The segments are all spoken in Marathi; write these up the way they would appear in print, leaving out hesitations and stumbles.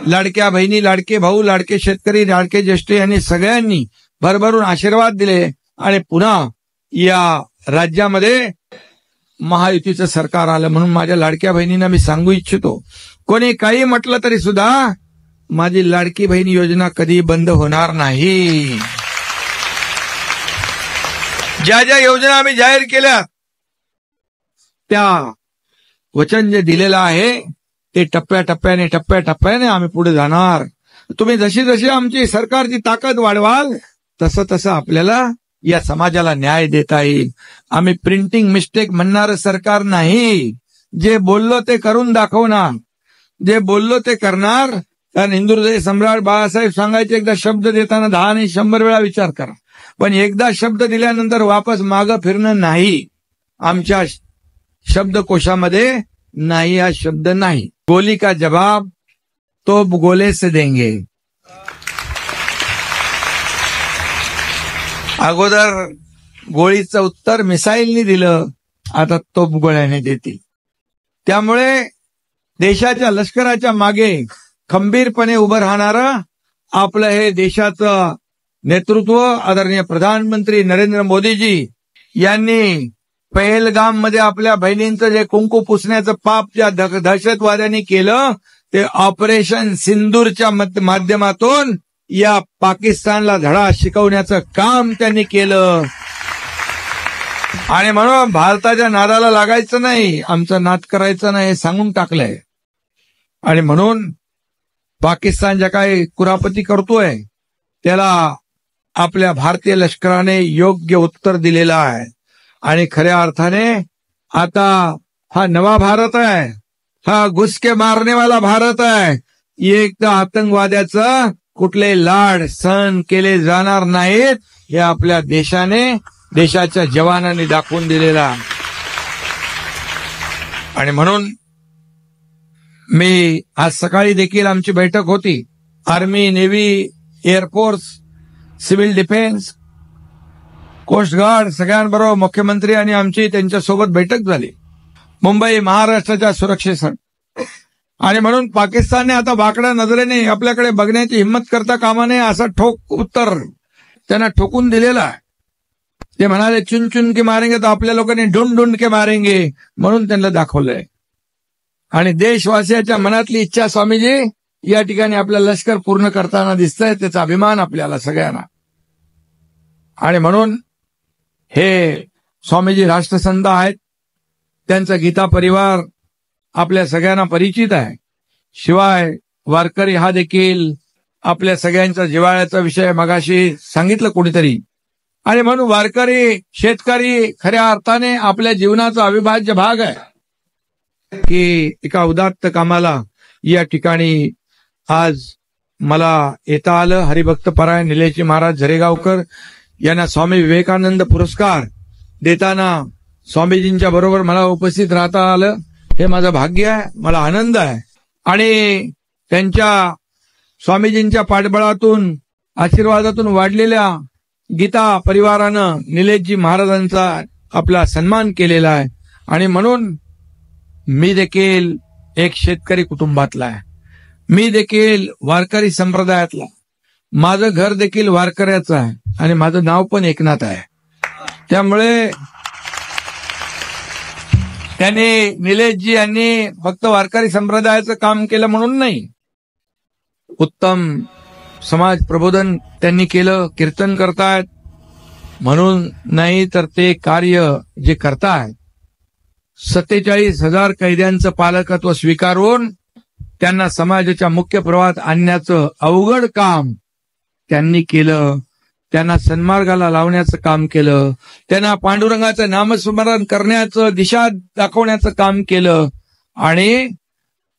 लाडक्या बहिणी, लाडके भाऊ, लाडके शेतकरी, लाडके ज्येष्ठ यांनी सगळ्यांनी भरभरून आशीर्वाद दिले आणि पुन्हा या राज्यामध्ये महायुतीचं सरकार आलं. म्हणून माझ्या लाडक्या बहिणींना मी सांगू इच्छितो, कोणी काही म्हटलं तरी सुद्धा माझी लाडकी बहीण योजना कधी बंद होणार नाही. ज्या ज्या योजना आम्ही जाहीर केल्या त्या वचन जे दिलेलं आहे ते टप्प्याटप्प्याने आम्ही पुढे जाणार. तुम्ही जशी जशी आमची सरकारची ताकद वाढवाल तसं तसं आपल्याला या समाजाला न्याय देता येईल. आम्ही प्रिंटिंग मिस्टेक म्हणणारं सरकार नाही. जे बोललो ते करून दाखवणार, जे बोललो ते करणार. कारण हिंदुहृदय सम्राट बाळासाहेब सांगायचे, एकदा शब्द देताना 10 नाही 100 वेळा विचार करा, पण एकदा शब्द दिल्यानंतर वापस मागं फिरणं नाही. आमच्या शब्दकोशामध्ये नाही हा शब्द नाही. गोली का जवाब तो गोले से देंगे. अगोदर गोळीचं उत्तर मिसाईलनी दिलं, आता तोप गोळ्याने देतील. त्यामुळे देशाच्या लष्कराच्या मागे खंबीरपणे उभं राहणारं आपलं हे देशाचं नेतृत्व आदरणीय प्रधानमंत्री नरेंद्र मोदीजी यांनी पहलगाम मध्ये आपल्या बहिणींचं जे कुंकू पुसण्याचं पाप ज्या दहशतवाद्यांनी केलं ते ऑपरेशन सिंदूरच्या माध्यमातून या पाकिस्तानला धडा शिकवण्याचं काम त्यांनी केलं. आणि म्हणून भारताच्या नादाला लागायचं नाही, आमचा नाद करायचा नाही हे सांगून टाकलंय. आणि म्हणून पाकिस्तान ज्या काही कुरापती करतोय त्याला आपल्या भारतीय लष्कराने योग्य उत्तर दिलेलं आहे. आणि खऱ्या अर्थाने आता हा नवा भारत आहे, हा घुसके मारने वाला भारत आहे. एकदा आतंकवाद्याचं कुठले लाड सहन केले जाणार नाहीत हे आपल्या देशाने, देशाच्या जवानांनी दाखवून दिलेला. आणि म्हणून मी आज सकाळी देखील आमची बैठक होती. Army, navy, air force, civil defence, coast guard सगळ्यांबरोबर मुख्यमंत्री आणि आमची त्यांच्यासोबत बैठक झाली मुंबई महाराष्ट्राच्या सुरक्षेसाठी. आणि म्हणून पाकिस्तानने आता वाकड्या नजरेने आपल्याकडे बघण्याची हिंमत करता कामा नये असं ठोक उत्तर त्यांना ठोकून दिलेलं आहे. ते म्हणाले चुन चुन के मारेंगे तर आपल्या लोकांनी ढूंढ ढूंढ के मारेंगे म्हणून त्यांना दाखवलंय. आणि देशवासियाच्या मनातली इच्छा स्वामीजी या ठिकाणी आपलं लष्कर पूर्ण करताना दिसतंय, त्याचा अभिमान आपल्याला सगळ्यांना. आणि म्हणून हे स्वामीजी राष्ट्रसंत आहेत, त्यांचा गीता परिवार आपल्या सगळ्यांना परिचित आहे. शिवाय वारकरी हा देखील आपल्या सगळ्यांचा जिव्हाळ्याचा विषय मगाशी सांगितलं कोणीतरी. आणि म्हणून वारकरी, शेतकरी खऱ्या अर्थाने आपल्या जीवनाचा अविभाज्य भाग आहे. की एका उदात्त कामाला या ठिकाणी आज मला येता आलं. हरिभक्त परायण निलेशजी महाराज झरेगावकर यांना स्वामी विवेकानंद पुरस्कार देताना स्वामीजींच्या बरोबर मला उपस्थित राहता आलं, हे माझं भाग्य आहे, मला आनंद आहे. आणि त्यांच्या स्वामीजींच्या पाठबळातून, आशीर्वादातून वाढलेल्या गीता परिवारानं निलेशजी महाराजांचा आपला सन्मान केलेला आहे. आणि म्हणून मी देखील एक शेतकरी कुटुंबातला आहे, मी देखील वारकरी संप्रदायातला, माझं घर देखील वारकऱ्याचं आहे आणि माझं नाव पण एकनाथ आहे. त्यामुळे त्यांनी, निलेशजी यांनी फक्त वारकरी संप्रदायाचं काम केलं म्हणून नाही, उत्तम समाज प्रबोधन त्यांनी केलं, कीर्तन करतायत म्हणून नाही, तर ते कार्य जे करतायत 47,000 कैद्यांचं पालकत्व स्वीकारून त्यांना समाजाच्या मुख्य प्रवाहात आणण्याचं अवघड काम त्यांनी केलं. त्यांना सन्मार्गाला लावण्याचं काम केलं, त्यांना पांडुरंगाचं नामस्मरण करण्याचं, दिशा दाखवण्याचं काम केलं आणि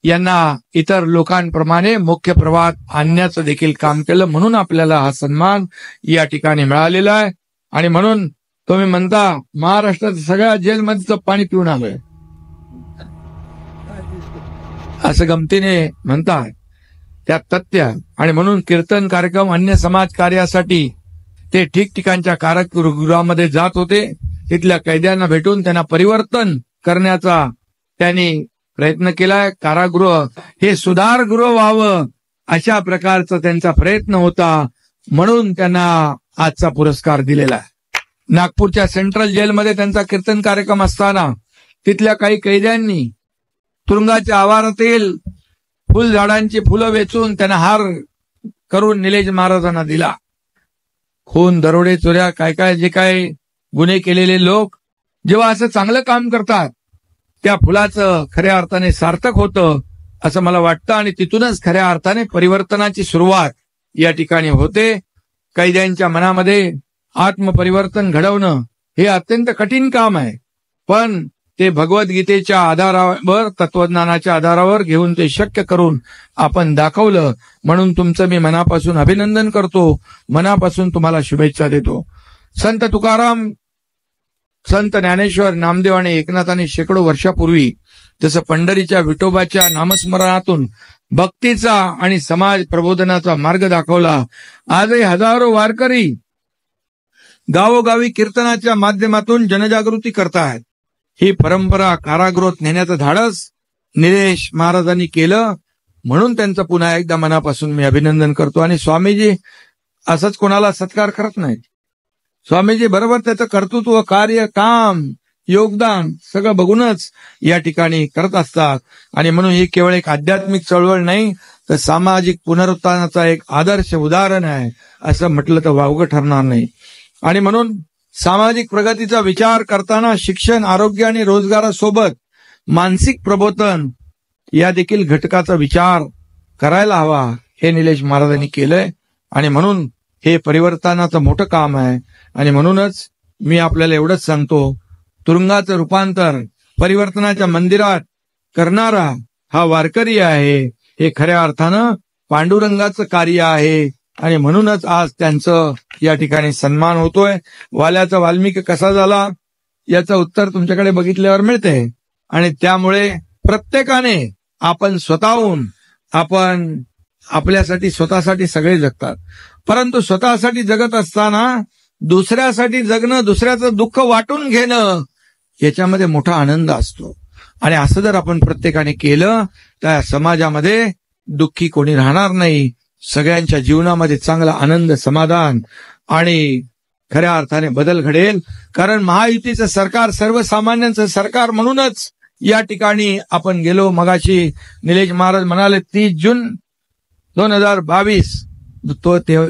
यांना इतर लोकांप्रमाणे मुख्य प्रवाहात आणण्याचं देखील काम केलं. म्हणून आपल्याला हा सन्मान या ठिकाणी मिळालेला आहे. आणि म्हणून तुम्ही म्हणता महाराष्ट्रात सगळ्या जेलमधचं पाणी पिऊन आलोय असं गमतीने म्हणतात, त्यात तथ्य. आणि म्हणून कीर्तन कार्यक्रम, अन्य समाज कार्यासाठी ते ठिकठिकाणच्या कारागृहामध्ये जात होते. तिथल्या कैद्यांना भेटून त्यांना परिवर्तन करण्याचा त्यांनी प्रयत्न केलाय. कारागृह हे सुधारगृह व्हावं अशा प्रकारचा त्यांचा प्रयत्न होता, म्हणून त्यांना आजचा पुरस्कार दिलेला आहे. नागपूरच्या सेंट्रल जेलमध्ये त्यांचा कीर्तन कार्यक्रम असताना तिथल्या काही कैद्यांनी तुरुंगाच्या आवारातील फुलझाडांची फुलं वेचून त्यांना हार करून निलेश महाराजांना दिला. खून, दरोडे, चोऱ्या, काय काय जे काय गुन्हे केलेले लोक जेव्हा असं चांगलं काम करतात, त्या फुलाचं खऱ्या अर्थाने सार्थक होतं असं मला वाटतं. आणि तिथूनच खऱ्या अर्थाने परिवर्तनाची सुरुवात या ठिकाणी होते. कैद्यांच्या मनामध्ये आत्मपरिवर्तन घडवणं हे अत्यंत कठीण काम आहे, पण ते भगवद्गीतेच्या आधारावर, तत्वज्ञानाच्या आधारावर घेऊन ते शक्य करून आपण दाखवलं. म्हणून तुमचं मी मनापासून अभिनंदन करतो, मनापासून तुम्हाला शुभेच्छा देतो. संत तुकाराम, संत ज्ञानेश्वर, नामदेव आणि एकनाथांनी शेकडो वर्षापूर्वी जसं पंढरीच्या विठोबाच्या नामस्मरणातून भक्तीचा आणि समाज प्रबोधनाचा मार्ग दाखवला, आजही हजारो वारकरी गावोगावी कीर्तनाच्या माध्यमातून जनजागृती करतायत. ही परंपरा कारागृहात नेण्याचं धाडस निलेश महाराजांनी केलं, म्हणून त्यांचं पुन्हा एकदा मनापासून मी अभिनंदन करतो. आणि स्वामीजी असंच कोणाला सत्कार करत नाहीत. स्वामीजी बरोबर त्याचं कर्तृत्व, कार्य, काम, योगदान सगळं बघूनच या ठिकाणी करत असतात. आणि म्हणून ही केवळ एक आध्यात्मिक चळवळ नाही, तर सामाजिक पुनरुत्थानाचा एक आदर्श उदाहरण आहे असं म्हटलं तर वावगं ठरणार नाही. आणि म्हणून सामाजिक प्रगतीचा विचार करताना शिक्षण, आरोग्य आणि रोजगारासोबत मानसिक प्रबोधन या देखील घटकाचा विचार करायला हवा, हे निलेश महाराजांनी केलंय. आणि म्हणून हे परिवर्तनाचं मोठं काम आहे. आणि म्हणूनच मी आपल्याला एवढंच सांगतो, तुरुंगाचं रूपांतर परिवर्तनाच्या मंदिरात करणारा हा वारकरी आहे, हे खऱ्या अर्थानं पांडुरंगाचं कार्य आहे. आणि म्हणूनच आज त्यांचं या ठिकाणी सन्मान होतोय. वाल्याचा वाल्मिकी कसा झाला याचं उत्तर तुमच्याकडे बघितल्यावर मिळते. आणि त्यामुळे प्रत्येकाने आपण स्वतःहून, आपण आपल्यासाठी स्वतःसाठी सगळे जगतात, परंतु स्वतःसाठी जगत असताना दुसऱ्यासाठी जगणं, दुसऱ्याचं दुःख वाटून घेणं, याच्यामध्ये मोठा आनंद असतो. आणि असं जर आपण प्रत्येकाने केलं तर समाजामध्ये दुःखी कोणी राहणार नाही. सगळ्यांच्या जीवनामध्ये चांगला आनंद, समाधान आणि खऱ्या अर्थाने बदल घडेल. कारण महायुतीचं सरकार सर्वसामान्यांचं सरकार म्हणूनच या ठिकाणी आपण गेलो. मगाशी निलेश महाराज म्हणाले 30 जून 2022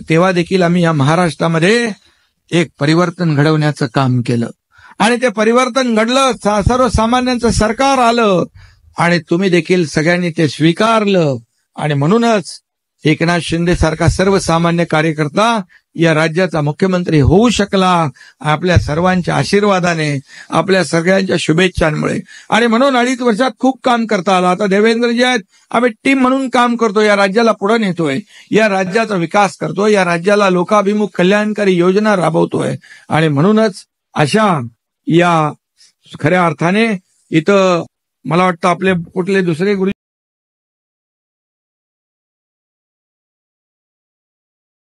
तेव्हा देखील आम्ही या महाराष्ट्रामध्ये एक परिवर्तन घडवण्याचं काम केलं. आणि ते परिवर्तन घडलं, सर्वसामान्यांचं सरकार आलं आणि तुम्ही देखील सगळ्यांनी ते स्वीकारलं. आणि म्हणूनच एकनाथ शिंदे सारखा सर्वसामान्य कार्यकर्ता या राज्याचा मुख्यमंत्री होऊ शकला, आपल्या सर्वांच्या आशीर्वादाने, आपल्या सगळ्यांच्या शुभेच्छांमुळे. आणि म्हणून 2.5 वर्षात खूप काम करता आलं. आता देवेंद्रजी आहेत, आम्ही टीम म्हणून काम करतोय, या राज्याला पुढे नेतोय, या राज्याचा विकास करतोय, या राज्याला लोकाभिमुख कल्याणकारी योजना राबवतोय. आणि म्हणूनच अशा या खऱ्या अर्थाने इथं मला वाटतं आपले कुठले दुसरे गुरु